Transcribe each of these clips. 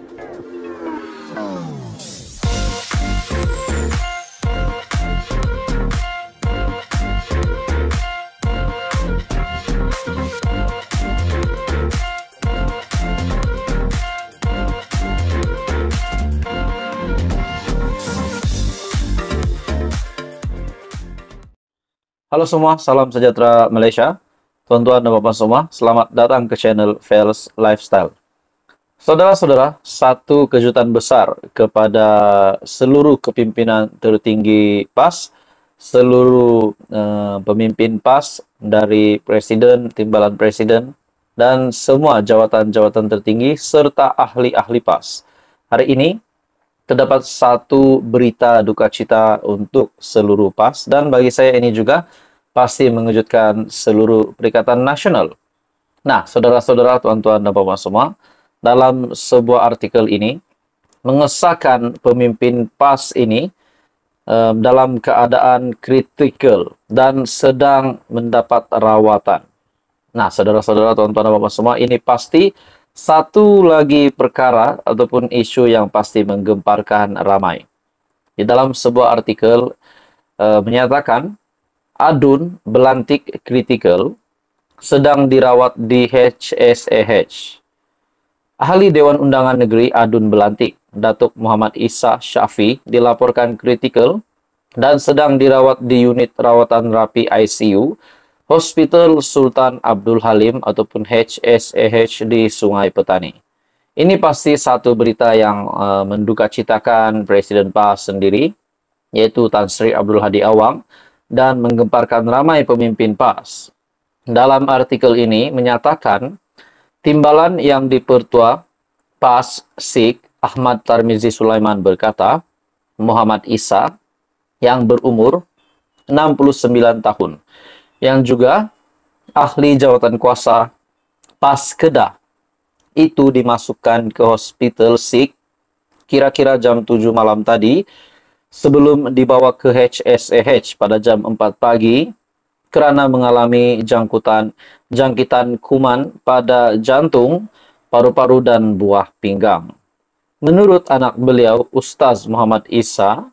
Halo semua, salam sejahtera Malaysia. Tuan-tuan dan bapak semua, selamat datang ke channel Fels Lifestyle. Saudara-saudara, satu kejutan besar kepada seluruh kepimpinan tertinggi PAS, seluruh pemimpin PAS dari Presiden, Timbalan Presiden, dan semua jawatan-jawatan tertinggi serta ahli-ahli PAS. Hari ini terdapat satu berita duka cita untuk seluruh PAS, dan bagi saya ini juga pasti mengejutkan seluruh Perikatan Nasional. Nah, saudara-saudara, tuan-tuan dan bapak semua, dalam sebuah artikel ini mengesahkan pemimpin PAS ini dalam keadaan kritikal dan sedang mendapat rawatan. Nah, saudara-saudara, tuan-tuan dan bapak semua, ini pasti satu lagi perkara ataupun isu yang pasti menggemparkan ramai. Di dalam sebuah artikel menyatakan adun belantik kritikal sedang dirawat di HSAH. Ahli Dewan Undangan Negeri Adun Belantik, Datuk Muhammad Isa Syafi, dilaporkan kritikal dan sedang dirawat di unit rawatan rapi ICU Hospital Sultan Abdul Halim ataupun HSAH di Sungai Petani. Ini pasti satu berita yang mendukacitakan Presiden PAS sendiri, yaitu Tan Sri Abdul Hadi Awang, dan menggemparkan ramai pemimpin PAS. Dalam artikel ini menyatakan, timbalan yang dipertua PAS SIK Ahmad Tarmizi Sulaiman berkata, Muhammad Isa yang berumur 69 tahun, yang juga ahli jawatan kuasa PAS Kedah, itu dimasukkan ke Hospital SIK kira-kira jam 7 malam tadi, sebelum dibawa ke HSAH pada jam 4 pagi kerana mengalami jangkitan kuman pada jantung, paru-paru dan buah pinggang. Menurut anak beliau, Ustaz Muhammad Isa,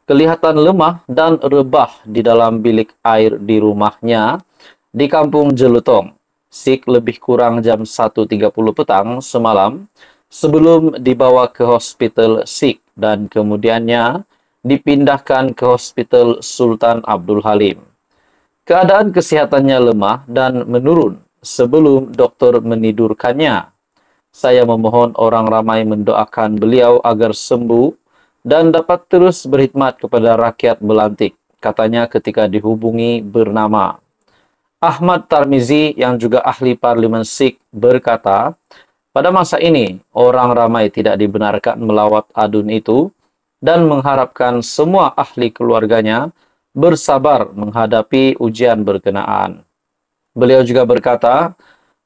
kelihatan lemah dan rebah di dalam bilik air di rumahnya di Kampung Jelutong, SIK lebih kurang jam 1.30 petang semalam sebelum dibawa ke Hospital SIK dan kemudiannya dipindahkan ke Hospital Sultan Abdul Halim. Keadaan kesehatannya lemah dan menurun sebelum doktor menidurkannya. Saya memohon orang ramai mendoakan beliau agar sembuh dan dapat terus berkhidmat kepada rakyat Belantik, katanya ketika dihubungi bernama Ahmad Tarmizi yang juga ahli Parlimen SIK berkata, pada masa ini orang ramai tidak dibenarkan melawat adun itu dan mengharapkan semua ahli keluarganya bersabar menghadapi ujian berkenaan. Beliau juga berkata,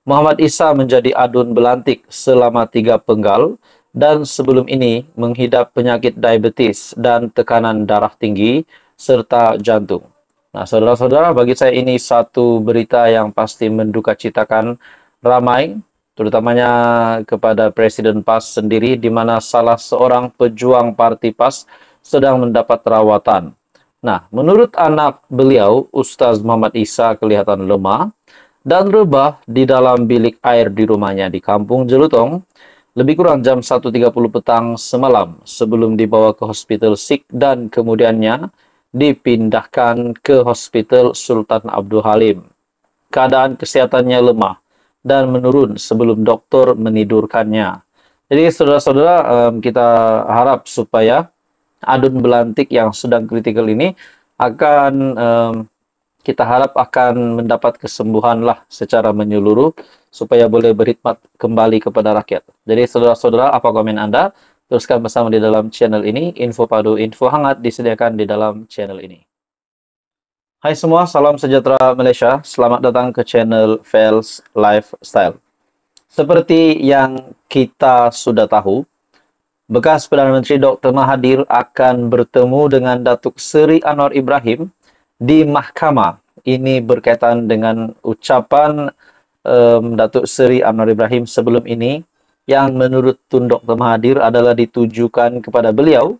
Muhammad Isa menjadi adun Belantik selama 3 penggal dan sebelum ini menghidap penyakit diabetes dan tekanan darah tinggi serta jantung. Nah, saudara-saudara, bagi saya ini satu berita yang pasti mendukacitakan ramai, terutamanya kepada Presiden PAS sendiri, di mana salah seorang pejuang parti PAS sedang mendapat rawatan. Nah, menurut anak beliau, Ustaz Muhammad Isa kelihatan lemah dan rebah di dalam bilik air di rumahnya di Kampung Jelutong, lebih kurang jam 1.30 petang semalam sebelum dibawa ke Hospital SIK dan kemudiannya dipindahkan ke Hospital Sultan Abdul Halim. Keadaan kesehatannya lemah dan menurun sebelum dokter menidurkannya. Jadi saudara-saudara, kita harap supaya adun Belantik yang sedang kritikal ini akan kita harap akan mendapat kesembuhan lah secara menyeluruh supaya boleh berkhidmat kembali kepada rakyat. Jadi saudara-saudara, apa komen Anda? Teruskan bersama di dalam channel ini. Info padu, info hangat disediakan di dalam channel ini. Hai semua, salam sejahtera Malaysia. Selamat datang ke channel Fels Lifestyle. Seperti yang kita sudah tahu, bekas Perdana Menteri Dr. Mahathir akan bertemu dengan Datuk Seri Anwar Ibrahim di mahkamah. Ini berkaitan dengan ucapan Datuk Seri Anwar Ibrahim sebelum ini yang menurut Tun Dr. Mahathir adalah ditujukan kepada beliau,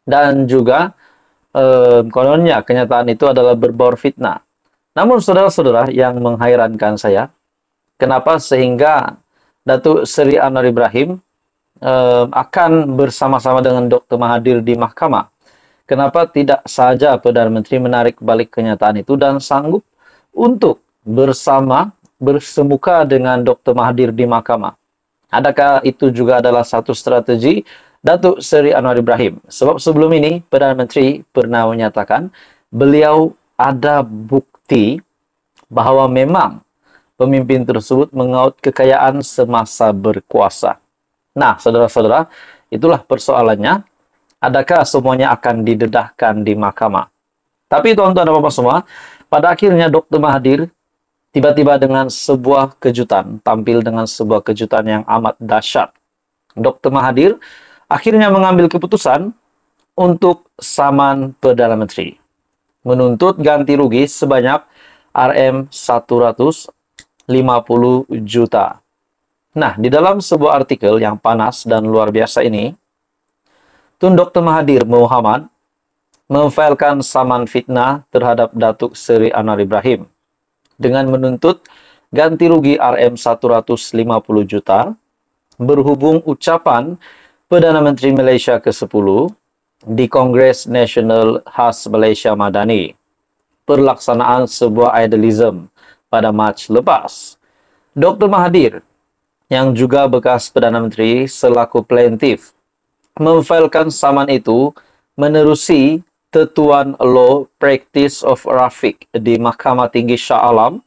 dan juga kononnya kenyataan itu adalah berbaur fitnah. Namun saudara-saudara, yang menghairankan saya, kenapa sehingga Datuk Seri Anwar Ibrahim akan bersama-sama dengan Dr. Mahathir di mahkamah? Kenapa tidak saja Perdana Menteri menarik balik kenyataan itu dan sanggup untuk bersemuka dengan Dr. Mahathir di mahkamah? Adakah itu juga adalah satu strategi Datuk Seri Anwar Ibrahim? Sebab sebelum ini Perdana Menteri pernah menyatakan beliau ada bukti bahwa memang pemimpin tersebut mengaut kekayaan semasa berkuasa. Nah, saudara-saudara, itulah persoalannya. Adakah semuanya akan didedahkan di mahkamah? Tapi tuan-tuan dan bapak semua, pada akhirnya Dr. Mahathir tiba-tiba dengan sebuah kejutan, tampil dengan sebuah kejutan yang amat dahsyat. Dr. Mahathir akhirnya mengambil keputusan untuk saman Perdana Menteri, menuntut ganti rugi sebanyak RM150 juta. Nah, di dalam sebuah artikel yang panas dan luar biasa ini, Tun Dr. Mahathir Mohamad memfailkan saman fitnah terhadap Datuk Seri Anwar Ibrahim dengan menuntut ganti rugi RM150 juta berhubung ucapan Perdana Menteri Malaysia ke-10 di Kongres Nasional Khas Malaysia Madani, pelaksanaan sebuah idealism pada Mac lepas. Dr. Mahathir, yang juga bekas Perdana Menteri selaku plaintiff, memfailkan saman itu menerusi Tetuan Law Practice of Rafiq di Mahkamah Tinggi Shah Alam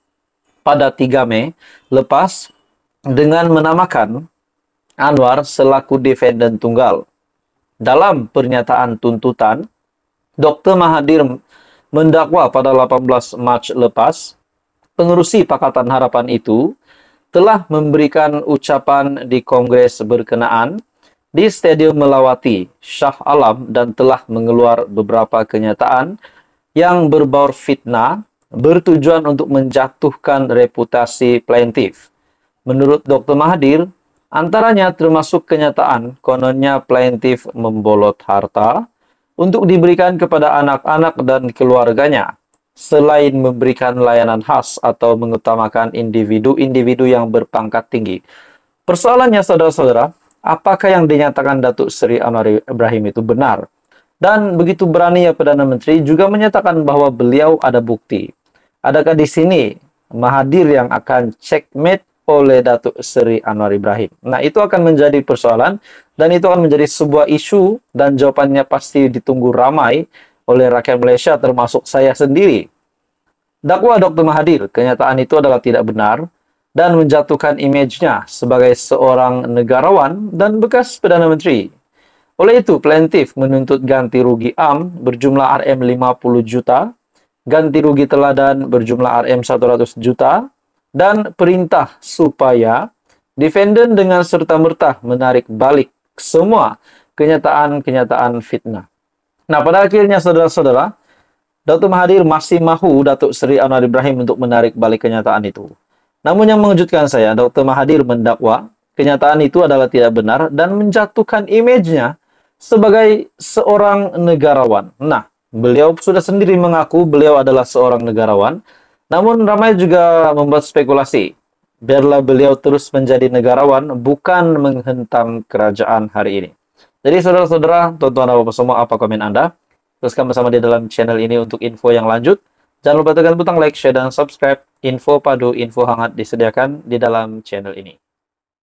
pada 3 Mei lepas dengan menamakan Anwar selaku defendant tunggal. Dalam pernyataan tuntutan, Dr. Mahathir mendakwa pada 18 Mac lepas, pengerusi Pakatan Harapan itu telah memberikan ucapan di Kongres berkenaan di Stadium Melawati, Shah Alam, dan telah mengeluar beberapa kenyataan yang berbaur fitnah bertujuan untuk menjatuhkan reputasi plaintiff. Menurut Dr. Mahathir, antaranya termasuk kenyataan kononnya plaintiff membolot harta untuk diberikan kepada anak-anak dan keluarganya, selain memberikan layanan khas atau mengutamakan individu-individu yang berpangkat tinggi. Persoalannya, saudara-saudara, apakah yang dinyatakan Datuk Seri Anwar Ibrahim itu benar? Dan begitu berani ya Perdana Menteri juga menyatakan bahwa beliau ada bukti. Adakah di sini Mahathir yang akan checkmate oleh Datuk Seri Anwar Ibrahim? Nah, itu akan menjadi persoalan dan itu akan menjadi sebuah isu dan jawabannya pasti ditunggu ramai oleh rakyat Malaysia termasuk saya sendiri. Dakwa Dr. Mahathir, kenyataan itu adalah tidak benar dan menjatuhkan image-nya sebagai seorang negarawan dan bekas Perdana Menteri. Oleh itu, plaintiff menuntut ganti rugi AM berjumlah RM50 juta, ganti rugi teladan berjumlah RM100 juta, dan perintah supaya defendant dengan serta-merta menarik balik semua kenyataan-kenyataan fitnah. Nah, pada akhirnya saudara-saudara, Dr. Mahathir masih mahu Datuk Seri Anwar Ibrahim untuk menarik balik kenyataan itu. Namun yang mengejutkan saya, Dr. Mahathir mendakwa kenyataan itu adalah tidak benar dan menjatuhkan image-nya sebagai seorang negarawan. Nah, beliau sudah sendiri mengaku beliau adalah seorang negarawan, namun ramai juga membuat spekulasi. Biarlah beliau terus menjadi negarawan, bukan menghentam kerajaan hari ini. Jadi saudara-saudara, tuan-tuan dan bapak semua, apa komen Anda? Teruskan bersama di dalam channel ini untuk info yang lanjut. Jangan lupa tekan butang like, share, dan subscribe. Info padu, info hangat disediakan di dalam channel ini.